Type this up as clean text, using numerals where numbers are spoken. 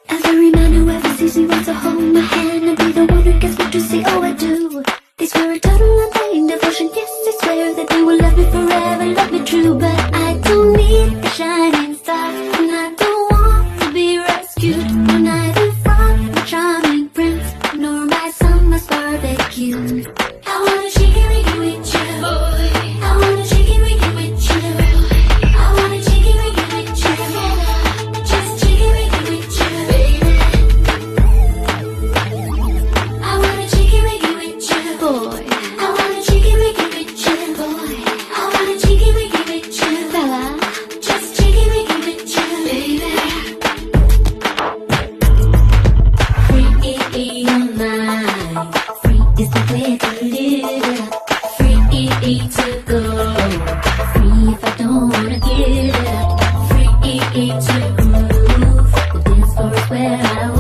Every man who ever sees me wants to hold my hand and be the one who gets me to say, oh, I do. They swear a total undying devotion. Yes, they swear that they will love me forever, love me true. But I don't need the shining star, and I don't want to be rescued. No, neither from the charming prince, nor my summer's barbecue. I wanna shake it, wake it with you. I wanna shake it, wake it with you. I wanna shake it, wake it with you. Just shake it, wake it with you, baby. I wanna shake it, wake it with you, boy. I wanna shake it, wake it with you, boy. I wanna shake it, wake it with you, fella. Just shake it, wake it with you, baby. Free all night. Free is the way to live. Free to go. Free if I don't wanna give. Free to groove. The dance floor is where I